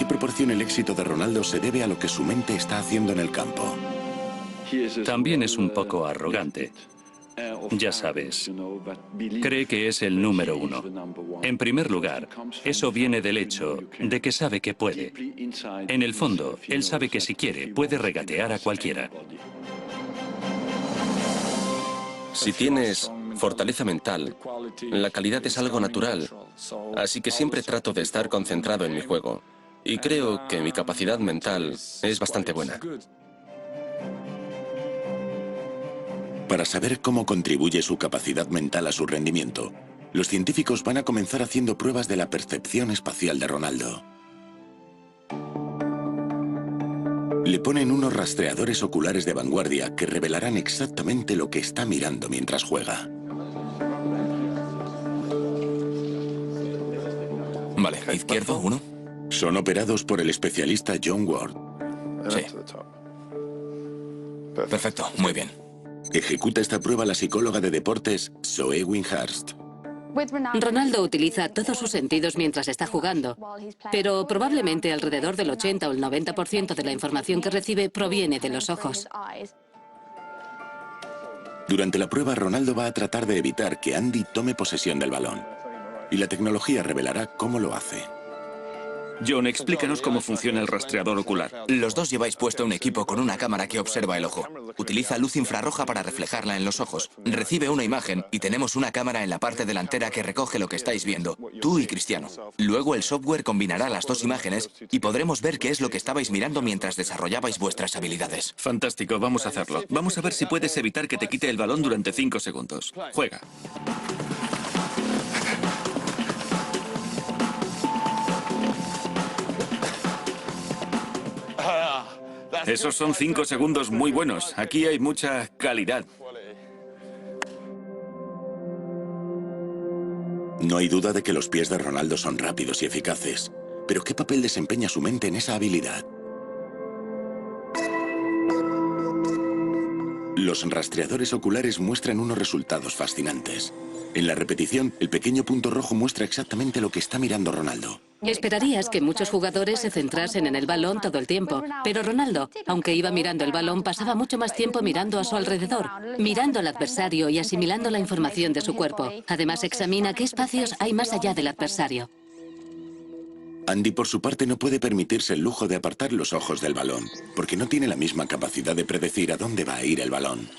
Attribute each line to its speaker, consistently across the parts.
Speaker 1: qué proporción el éxito de Ronaldo se debe a lo que su mente está haciendo en el campo.
Speaker 2: También es un poco arrogante. Ya sabes, cree que es el número uno. En primer lugar, eso viene del hecho de que sabe que puede. En el fondo, él sabe que si quiere, puede regatear a cualquiera.
Speaker 3: Si tienes fortaleza mental, la calidad es algo natural, así que siempre trato de estar concentrado en mi juego. Y creo que mi capacidad mental es bastante buena.
Speaker 1: Para saber cómo contribuye su capacidad mental a su rendimiento, los científicos van a comenzar haciendo pruebas de la percepción espacial de Ronaldo. Le ponen unos rastreadores oculares de vanguardia que revelarán exactamente lo que está mirando mientras juega.
Speaker 4: Vale, izquierdo, 1.
Speaker 1: Son operados por el especialista John Ward.
Speaker 4: Sí. Perfecto, muy bien.
Speaker 1: Ejecuta esta prueba la psicóloga de deportes Zoe Winhurst.
Speaker 5: Ronaldo utiliza todos sus sentidos mientras está jugando, pero probablemente alrededor del 80 o el 90% de la información que recibe proviene de los ojos.
Speaker 1: Durante la prueba, Ronaldo va a tratar de evitar que Andy tome posesión del balón. Y la tecnología revelará cómo lo hace.
Speaker 2: John, explícanos cómo funciona el rastreador ocular.
Speaker 4: Los dos lleváis puesto un equipo con una cámara que observa el ojo. Utiliza luz infrarroja para reflejarla en los ojos. Recibe una imagen y tenemos una cámara en la parte delantera que recoge lo que estáis viendo, tú y Cristiano. Luego el software combinará las dos imágenes y podremos ver qué es lo que estabais mirando mientras desarrollabais vuestras habilidades.
Speaker 2: Fantástico, vamos a hacerlo. Vamos a ver si puedes evitar que te quite el balón durante 5 segundos. Juega. Esos son 5 segundos muy buenos. Aquí hay mucha calidad.
Speaker 1: No hay duda de que los pies de Ronaldo son rápidos y eficaces. Pero ¿qué papel desempeña su mente en esa habilidad? Los rastreadores oculares muestran unos resultados fascinantes. En la repetición, el pequeño punto rojo muestra exactamente lo que está mirando Ronaldo.
Speaker 5: Esperarías que muchos jugadores se centrasen en el balón todo el tiempo, pero Ronaldo, aunque iba mirando el balón, pasaba mucho más tiempo mirando a su alrededor, mirando al adversario y asimilando la información de su cuerpo. Además, examina qué espacios hay más allá del adversario.
Speaker 1: Andy, por su parte, no puede permitirse el lujo de apartar los ojos del balón, porque no tiene la misma capacidad de predecir a dónde va a ir el balón.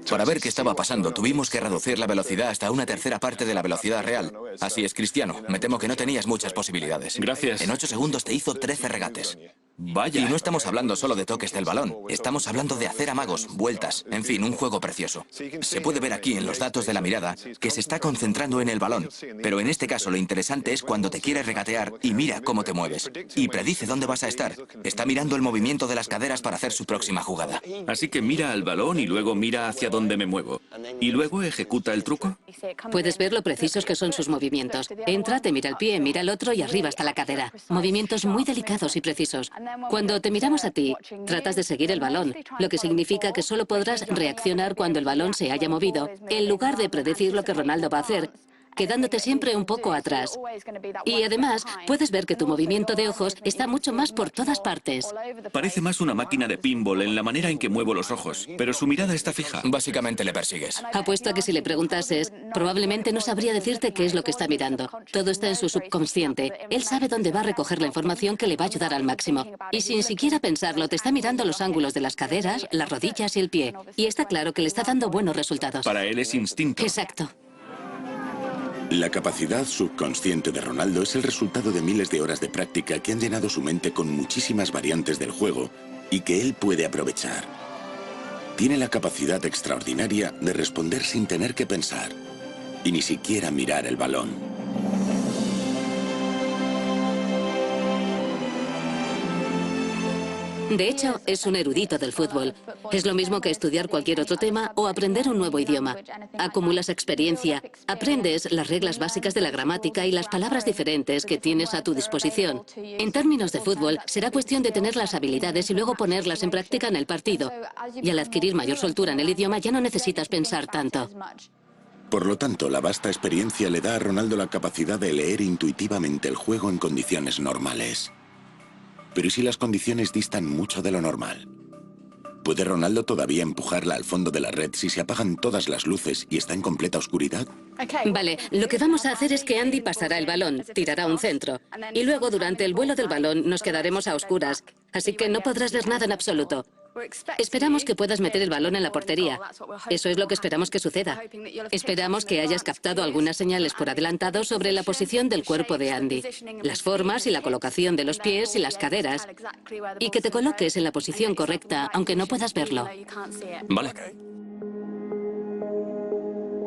Speaker 4: Para ver qué estaba pasando, tuvimos que reducir la velocidad hasta una tercera parte de la velocidad real. Así es, Cristiano. Me temo que no tenías muchas posibilidades.
Speaker 2: Gracias.
Speaker 4: En 8 segundos te hizo 13 regates.
Speaker 2: Vaya.
Speaker 4: Y no estamos hablando solo de toques del balón. Estamos hablando de hacer amagos, vueltas, en fin, un juego precioso. Se puede ver aquí en los datos de la mirada que se está concentrando en el balón. Pero en este caso lo interesante es cuando te quiere regatear y mira cómo te mueves. Y predice dónde vas a estar. Está mirando el movimiento de las caderas para hacer su próxima jugada.
Speaker 2: Así que mira al balón y luego mira hacia dónde me muevo. ¿Y luego ejecuta el truco?
Speaker 5: Puedes ver lo precisos que son sus movimientos. Entra, te mira el pie, mira el otro y arriba hasta la cadera. Movimientos muy delicados y precisos. Cuando te miramos a ti, tratas de seguir el balón, lo que significa que solo podrás reaccionar cuando el balón se haya movido, en lugar de predecir lo que Ronaldo va a hacer, quedándote siempre un poco atrás. Y además, puedes ver que tu movimiento de ojos está mucho más por todas partes.
Speaker 2: Parece más una máquina de pinball en la manera en que muevo los ojos, pero su mirada está fija.
Speaker 4: Básicamente le persigues.
Speaker 5: Apuesto a que si le preguntases, probablemente no sabría decirte qué es lo que está mirando. Todo está en su subconsciente. Él sabe dónde va a recoger la información que le va a ayudar al máximo. Y sin siquiera pensarlo, te está mirando los ángulos de las caderas, las rodillas y el pie. Y está claro que le está dando buenos resultados.
Speaker 2: Para él es instinto.
Speaker 5: Exacto.
Speaker 1: La capacidad subconsciente de Ronaldo es el resultado de miles de horas de práctica que han llenado su mente con muchísimas variantes del juego y que él puede aprovechar. Tiene la capacidad extraordinaria de responder sin tener que pensar y ni siquiera mirar el balón.
Speaker 5: De hecho, es un erudito del fútbol. Es lo mismo que estudiar cualquier otro tema o aprender un nuevo idioma. Acumulas experiencia, aprendes las reglas básicas de la gramática y las palabras diferentes que tienes a tu disposición. En términos de fútbol, será cuestión de tener las habilidades y luego ponerlas en práctica en el partido. Y al adquirir mayor soltura en el idioma ya no necesitas pensar tanto.
Speaker 1: Por lo tanto, la vasta experiencia le da a Ronaldo la capacidad de leer intuitivamente el juego en condiciones normales. Pero ¿y si las condiciones distan mucho de lo normal? ¿Puede Ronaldo todavía empujarla al fondo de la red si se apagan todas las luces y está en completa oscuridad?
Speaker 5: Vale, lo que vamos a hacer es que Andy pasará el balón, tirará un centro. Y luego, durante el vuelo del balón, nos quedaremos a oscuras. Así que no podrás ver nada en absoluto. Esperamos que puedas meter el balón en la portería. Eso es lo que esperamos que suceda. Esperamos que hayas captado algunas señales por adelantado sobre la posición del cuerpo de Andy, las formas y la colocación de los pies y las caderas, y que te coloques en la posición correcta, aunque no puedas verlo.
Speaker 3: Vale.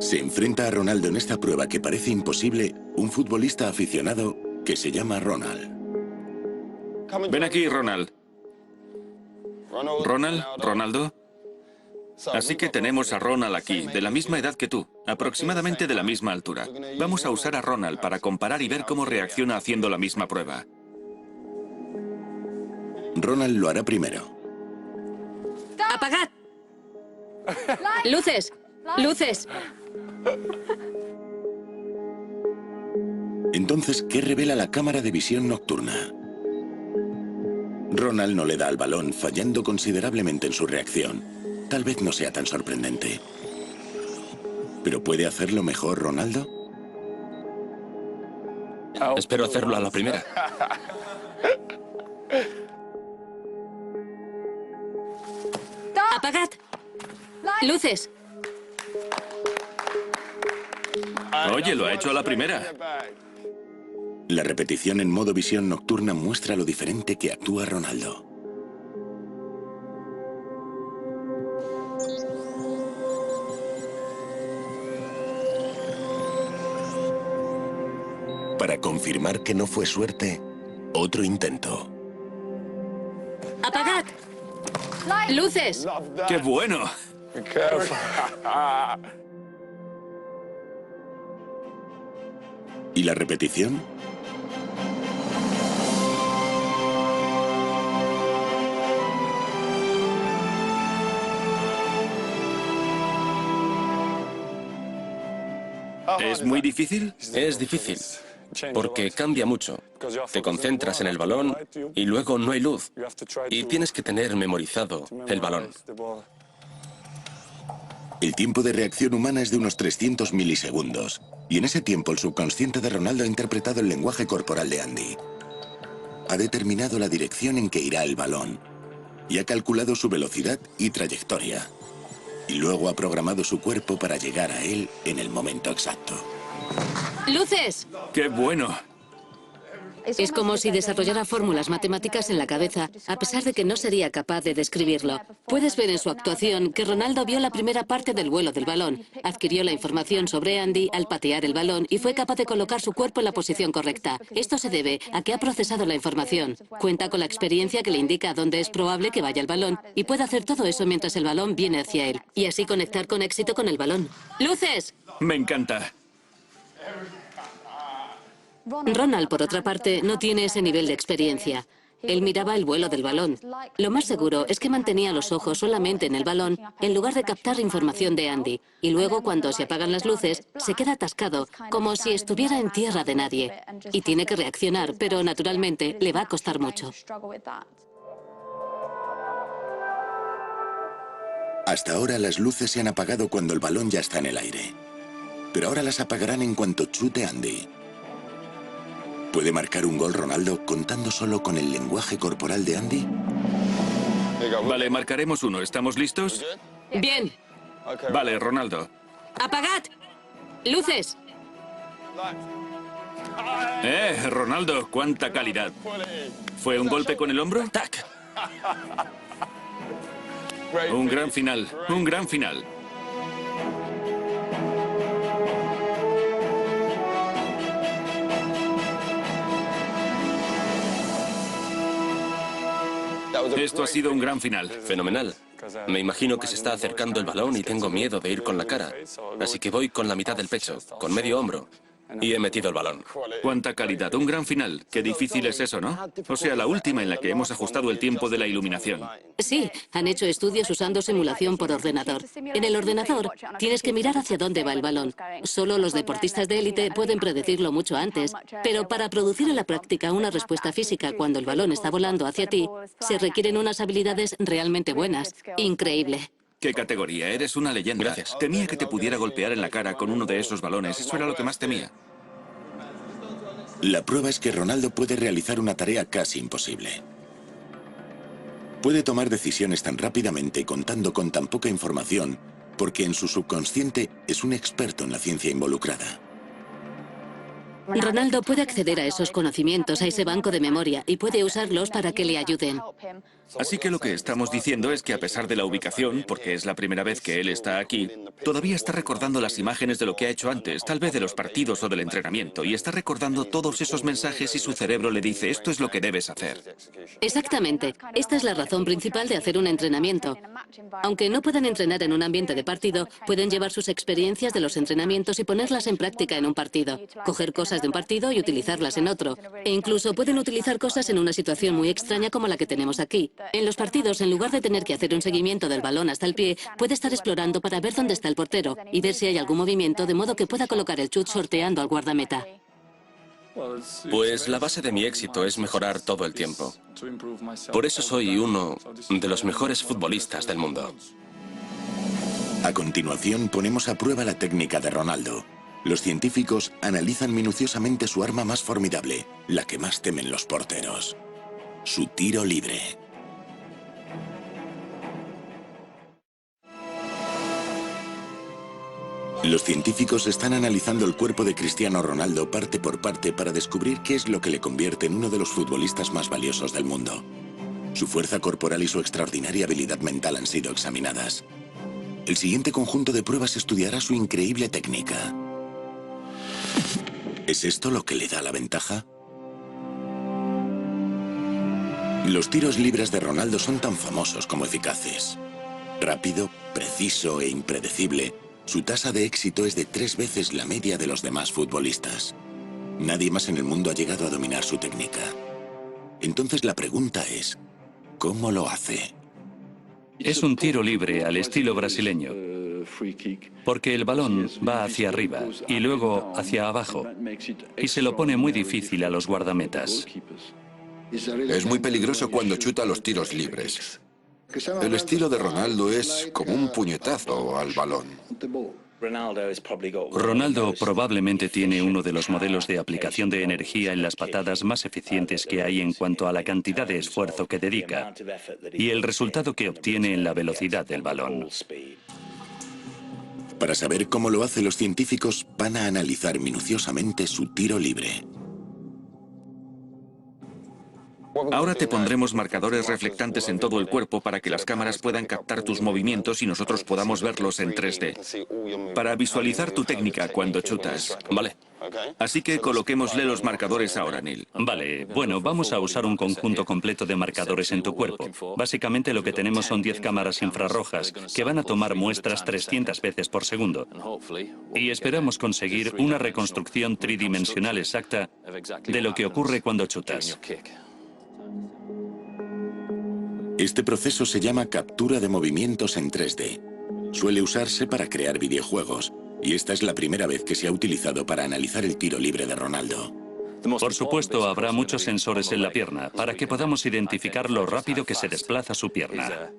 Speaker 1: Se enfrenta a Ronaldo en esta prueba que parece imposible un futbolista aficionado que se llama Ronald.
Speaker 6: Ven aquí, Ronald. Ronaldo. Así que tenemos a Ronald aquí, de la misma edad que tú, aproximadamente de la misma altura. Vamos a usar a Ronald para comparar y ver cómo reacciona haciendo la misma prueba.
Speaker 1: Ronald lo hará primero.
Speaker 5: ¡Apagad! ¡Luces! ¡Luces!
Speaker 1: Entonces, ¿qué revela la cámara de visión nocturna? Ronald no le da al balón, fallando considerablemente en su reacción. Tal vez no sea tan sorprendente. ¿Pero puede hacerlo mejor Ronaldo?
Speaker 3: Espero hacerlo a la primera.
Speaker 5: ¡Apagad! ¡Luces!
Speaker 6: Oye, lo ha hecho a la primera.
Speaker 1: La repetición en modo visión nocturna muestra lo diferente que actúa Ronaldo. Para confirmar que no fue suerte, otro intento.
Speaker 5: ¡Apagad! ¡Luces!
Speaker 6: ¡Qué bueno!
Speaker 1: ¿Y la repetición?
Speaker 6: ¿Es muy difícil?
Speaker 3: Es difícil, porque cambia mucho. Te concentras en el balón y luego no hay luz. Y tienes que tener memorizado el balón.
Speaker 1: El tiempo de reacción humana es de unos 300 milisegundos. Y en ese tiempo el subconsciente de Ronaldo ha interpretado el lenguaje corporal de Andy. Ha determinado la dirección en que irá el balón. Y ha calculado su velocidad y trayectoria. Y luego ha programado su cuerpo para llegar a él en el momento exacto.
Speaker 5: ¡Luces!
Speaker 6: ¡Qué bueno!
Speaker 5: Es como si desarrollara fórmulas matemáticas en la cabeza, a pesar de que no sería capaz de describirlo. Puedes ver en su actuación que Ronaldo vio la primera parte del vuelo del balón, adquirió la información sobre Andy al patear el balón y fue capaz de colocar su cuerpo en la posición correcta. Esto se debe a que ha procesado la información, cuenta con la experiencia que le indica a dónde es probable que vaya el balón y puede hacer todo eso mientras el balón viene hacia él, y así conectar con éxito con el balón. ¡Luces!
Speaker 6: Me encanta.
Speaker 5: Ronald, por otra parte, no tiene ese nivel de experiencia. Él miraba el vuelo del balón. Lo más seguro es que mantenía los ojos solamente en el balón en lugar de captar información de Andy. Y luego, cuando se apagan las luces, se queda atascado, como si estuviera en tierra de nadie. Y tiene que reaccionar, pero naturalmente le va a costar mucho.
Speaker 1: Hasta ahora las luces se han apagado cuando el balón ya está en el aire. Pero ahora las apagarán en cuanto chute Andy. ¿Puede marcar un gol Ronaldo contando solo con el lenguaje corporal de Andy?
Speaker 6: Vale, marcaremos uno. ¿Estamos listos?
Speaker 5: Bien.
Speaker 6: Vale, Ronaldo.
Speaker 5: ¡Apagad! ¡Luces!
Speaker 6: Ronaldo, cuánta calidad. ¿Fue un golpe con el hombro? ¡Tac! Un gran final, un gran final. Esto ha sido un gran final.
Speaker 3: Fenomenal. Me imagino que se está acercando el balón y tengo miedo de ir con la cara. Así que voy con la mitad del pecho, con medio hombro. y he metido el balón.
Speaker 6: ¡Cuánta calidad! Un gran final. Qué difícil es eso, ¿no? O sea, la última en la que hemos ajustado el tiempo de la iluminación.
Speaker 5: Sí, han hecho estudios usando simulación por ordenador. En el ordenador tienes que mirar hacia dónde va el balón. Solo los deportistas de élite pueden predecirlo mucho antes, pero para producir en la práctica una respuesta física cuando el balón está volando hacia ti, se requieren unas habilidades realmente buenas. Increíble.
Speaker 6: ¡Qué categoría! Eres una leyenda.
Speaker 3: Gracias.
Speaker 6: Temía que te pudiera golpear en la cara con uno de esos balones. Eso era lo que más temía.
Speaker 1: La prueba es que Ronaldo puede realizar una tarea casi imposible. Puede tomar decisiones tan rápidamente y contando con tan poca información, porque en su subconsciente es un experto en la ciencia involucrada.
Speaker 5: Ronaldo puede acceder a esos conocimientos, a ese banco de memoria, y puede usarlos para que le ayuden.
Speaker 6: Así que lo que estamos diciendo es que a pesar de la ubicación, porque es la primera vez que él está aquí, todavía está recordando las imágenes de lo que ha hecho antes, tal vez de los partidos o del entrenamiento, y está recordando todos esos mensajes y su cerebro le dice, esto es lo que debes hacer.
Speaker 5: Exactamente. Esta es la razón principal de hacer un entrenamiento. Aunque no puedan entrenar en un ambiente de partido, pueden llevar sus experiencias de los entrenamientos y ponerlas en práctica en un partido. Coger cosas de un partido y utilizarlas en otro. E incluso pueden utilizar cosas en una situación muy extraña como la que tenemos aquí. En los partidos, en lugar de tener que hacer un seguimiento del balón hasta el pie, puede estar explorando para ver dónde está el portero y ver si hay algún movimiento de modo que pueda colocar el chut sorteando al guardameta.
Speaker 3: Pues la base de mi éxito es mejorar todo el tiempo. Por eso soy uno de los mejores futbolistas del mundo.
Speaker 1: A continuación ponemos a prueba la técnica de Ronaldo. Los científicos analizan minuciosamente su arma más formidable, la que más temen los porteros: su tiro libre. Los científicos están analizando el cuerpo de Cristiano Ronaldo parte por parte para descubrir qué es lo que le convierte en uno de los futbolistas más valiosos del mundo. Su fuerza corporal y su extraordinaria habilidad mental han sido examinadas. El siguiente conjunto de pruebas estudiará su increíble técnica. ¿Es esto lo que le da la ventaja? Los tiros libres de Ronaldo son tan famosos como eficaces. Rápido, preciso e impredecible, su tasa de éxito es de 3 veces la media de los demás futbolistas. Nadie más en el mundo ha llegado a dominar su técnica. Entonces la pregunta es, ¿cómo lo hace?
Speaker 2: Es un tiro libre al estilo brasileño, porque el balón va hacia arriba y luego hacia abajo, y se lo pone muy difícil a los guardametas.
Speaker 7: Es muy peligroso cuando chuta los tiros libres. El estilo de Ronaldo es como un puñetazo al balón.
Speaker 2: Ronaldo probablemente tiene uno de los modelos de aplicación de energía en las patadas más eficientes que hay en cuanto a la cantidad de esfuerzo que dedica y el resultado que obtiene en la velocidad del balón.
Speaker 1: Para saber cómo lo hace, los científicos van a analizar minuciosamente su tiro libre.
Speaker 6: Ahora te pondremos marcadores reflectantes en todo el cuerpo para que las cámaras puedan captar tus movimientos y nosotros podamos verlos en 3D. Para visualizar tu técnica cuando chutas.
Speaker 3: Vale.
Speaker 6: Así que coloquémosle los marcadores ahora, Neil.
Speaker 2: Vale, bueno, vamos a usar un conjunto completo de marcadores en tu cuerpo. Básicamente lo que tenemos son 10 cámaras infrarrojas que van a tomar muestras 300 veces por segundo. Y esperamos conseguir una reconstrucción tridimensional exacta de lo que ocurre cuando chutas.
Speaker 1: Este proceso se llama captura de movimientos en 3D. Suele usarse para crear videojuegos, y esta es la primera vez que se ha utilizado para analizar el tiro libre de Ronaldo.
Speaker 2: Por supuesto, habrá muchos sensores en la pierna para que podamos identificar lo rápido que se desplaza su pierna.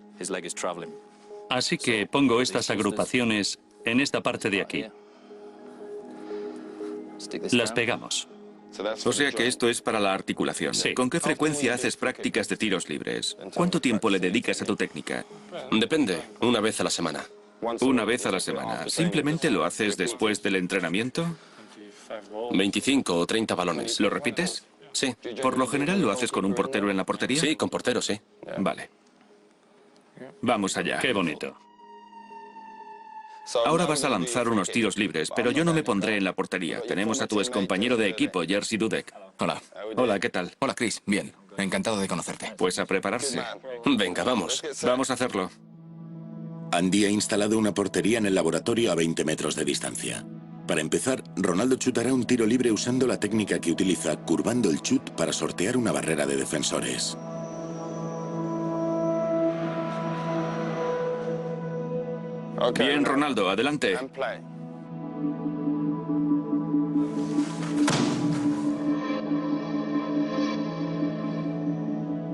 Speaker 2: Así que pongo estas agrupaciones en esta parte de aquí. Las pegamos.
Speaker 6: O sea que esto es para la articulación.
Speaker 2: Sí.
Speaker 6: ¿Con qué frecuencia haces prácticas de tiros libres? ¿Cuánto tiempo le dedicas a tu técnica?
Speaker 3: Depende, una vez a la semana.
Speaker 6: Una vez a la semana. ¿Simplemente lo haces después del entrenamiento?
Speaker 3: 25 o 30 balones.
Speaker 6: ¿Lo repites?
Speaker 3: Sí.
Speaker 6: ¿Por lo general lo haces con un portero en la portería?
Speaker 3: Sí, con portero, sí.
Speaker 6: Vale. Vamos allá.
Speaker 2: Qué bonito.
Speaker 6: Ahora vas a lanzar unos tiros libres, pero yo no me pondré en la portería. Tenemos a tu excompañero de equipo, Jerzy Dudek.
Speaker 4: Hola.
Speaker 6: Hola, ¿qué tal?
Speaker 4: Hola, Chris. Bien. Encantado de conocerte.
Speaker 6: Pues a prepararse.
Speaker 3: Venga, vamos.
Speaker 6: Vamos a hacerlo.
Speaker 1: Andy ha instalado una portería en el laboratorio a 20 metros de distancia. Para empezar, Ronaldo chutará un tiro libre usando la técnica que utiliza curvando el chut para sortear una barrera de defensores.
Speaker 6: Bien, Ronaldo, adelante.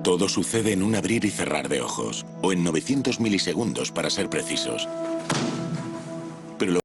Speaker 1: Todo sucede en un abrir y cerrar de ojos, o en 900 milisegundos para ser precisos.